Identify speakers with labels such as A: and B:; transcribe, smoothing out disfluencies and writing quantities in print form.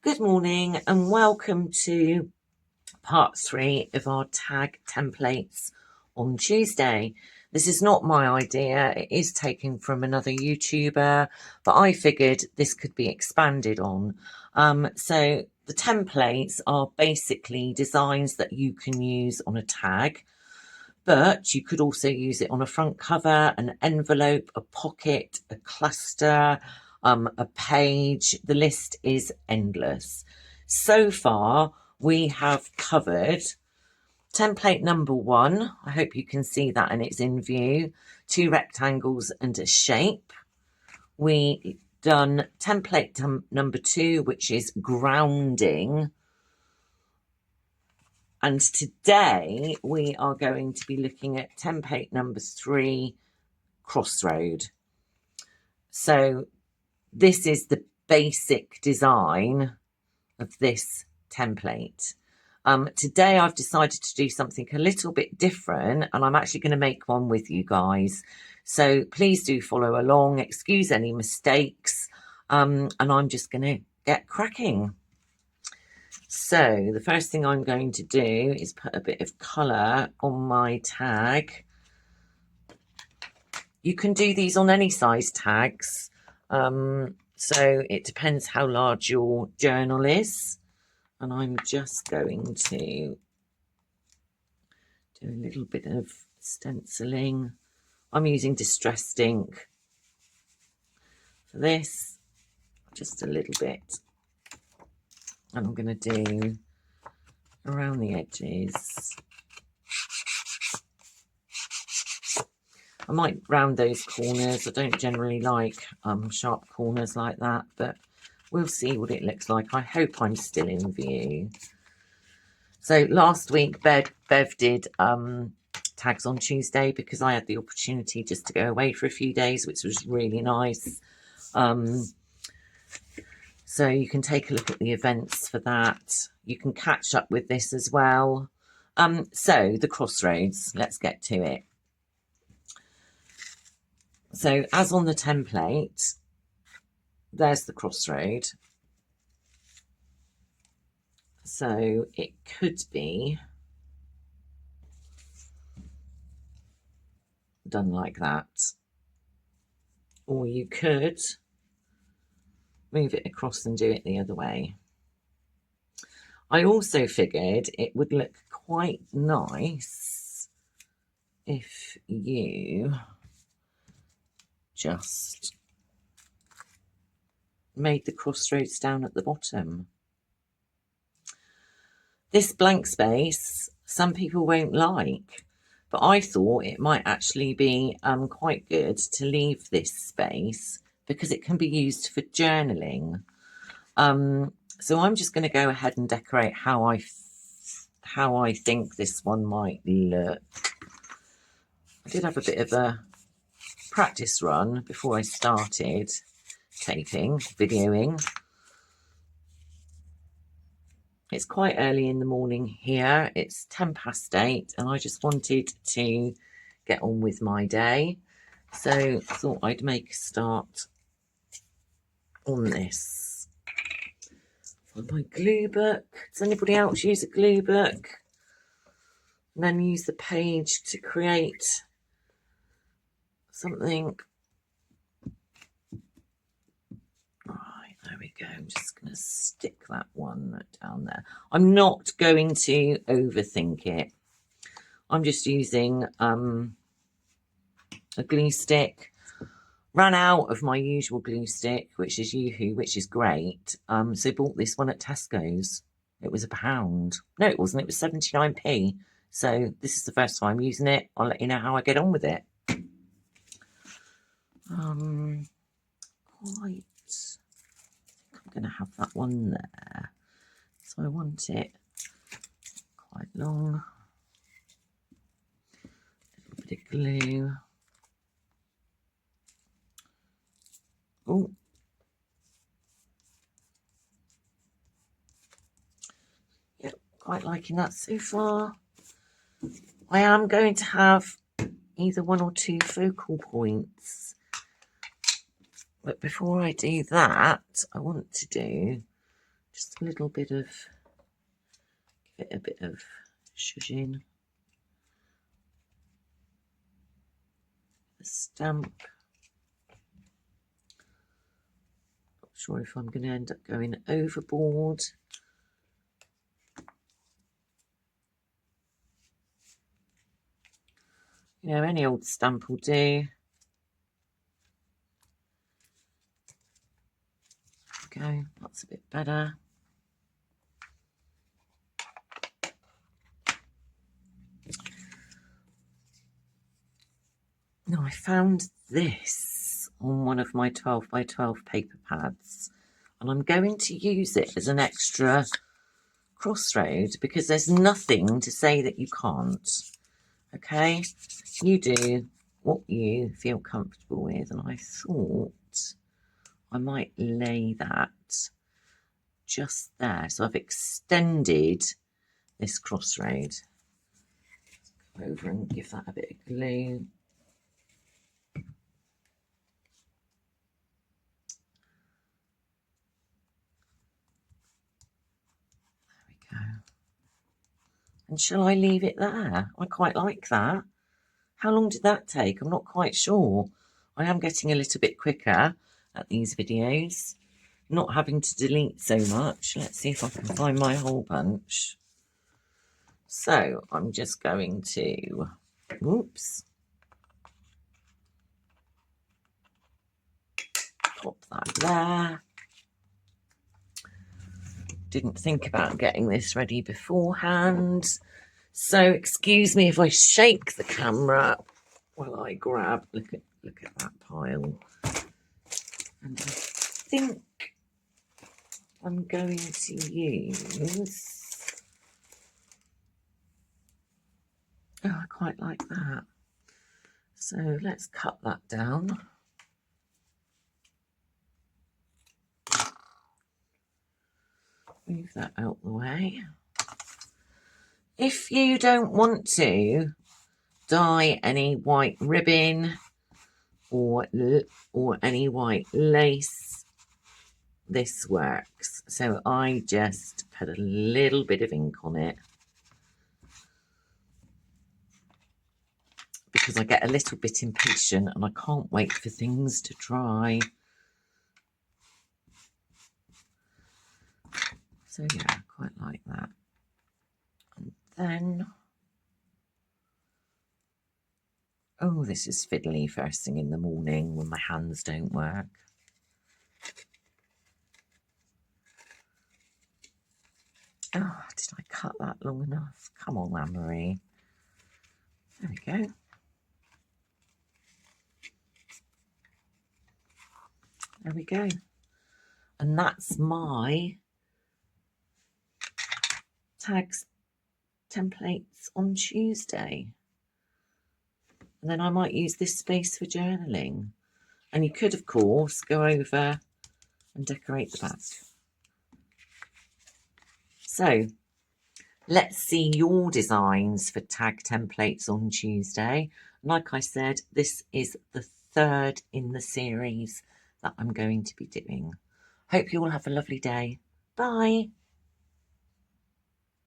A: Good morning and welcome to part 3 of our tag templates on Tuesday. This is not my idea, it is taken from another YouTuber, but I figured this could be expanded on. So the templates are basically designs that you can use on a tag, but you could also use it on a front cover, an envelope, a pocket, a cluster, a page. The list is endless. So far, we have covered template number 1. I hope you can see that and it's in view. 2 rectangles and a shape. We done template number 2, which is grounding. And today we are going to be looking at template number 3, crossroad. So this is the basic design of this template. Today I've decided to do something a little bit different, and I'm actually going to make one with you guys. So please do follow along, excuse any mistakes, and I'm just going to get cracking. So the first thing I'm going to do is put a bit of colour on my tag. You can do these on any size tags. So it depends how large your journal is. And I'm just going to do a little bit of stenciling. I'm using distressed ink for this, just a little bit. And I'm going to do around the edges. I might round those corners. I don't generally like sharp corners like that, but we'll see what it looks like. I hope I'm still in view. So last week, Bev did tags on Tuesday because I had the opportunity just to go away for a few days, which was really nice. So you can take a look at the events for that. You can catch up with this as well. So the crossroads, let's get to it. So as on the template, there's the crossroad. So it could be done like that. Or you could move it across and do it the other way. I also figured it would look quite nice if you just made the crossroads down at the bottom. This blank space, some people won't like, but I thought it might actually be quite good to leave this space because it can be used for journaling. So I'm just going to go ahead and decorate how I think this one might look. I did have a bit of a practice run before I started videoing. It's quite early in the morning here. It's 8:10 and I just wanted to get on with my day. So I thought I'd make a start on this. Find my glue book. Does anybody else use a glue book? And then use the page to create something. Right, there we go. I'm just going to stick that one down there. I'm not going to overthink it. I'm just using a glue stick. Ran out of my usual glue stick, which is Yoo-Hoo, which is great. So bought this one at Tesco's. It was £1. No, it wasn't. It was 79p. So this is the first time using it. I'll let you know how I get on with it. I'm going to have that one there. So I want it quite long. A little bit of glue. Oh. Yep, quite liking that so far. I am going to have either 1 or 2 focal points. But before I do that, I want to do Just a little bit of, give it a bit of zhuzhing. The stamp. Not sure if I'm going to end up going overboard. You know, any old stamp will do. Go, that's a bit better. Now I found this on one of my 12 by 12 paper pads, and I'm going to use it as an extra crossroad because there's nothing to say that you can't. Okay, you do what you feel comfortable with, and I thought I might lay that just there. So I've extended this crossroad. Go over and give that a bit of glue. There we go. And shall I leave it there? I quite like that. How long did that take? I'm not quite sure. I am getting a little bit quicker at these videos, not having to delete so much. Let's see if I can find my whole bunch. So I'm just going to, oops, pop that there. Didn't think about getting this ready beforehand. So excuse me if I shake the camera while I grab, look at that pile. And I think I'm going to use, oh, I quite like that. So let's cut that down. Move that out the way. If you don't want to dye any white ribbon or any white lace, this works. So I just put a little bit of ink on it because I get a little bit impatient and I can't wait for things to dry. So yeah, I quite like that. And then, oh, this is fiddly first thing in the morning when my hands don't work. Oh, did I cut that long enough? Come on, Anne-Marie. There we go. There we go. And that's my tags templates on Tuesday. And then I might use this space for journaling. And you could, of course, go over and decorate the back. So let's see your designs for tag templates on Tuesday. Like I said, this is the third in the series that I'm going to be doing. Hope you all have a lovely day. Bye.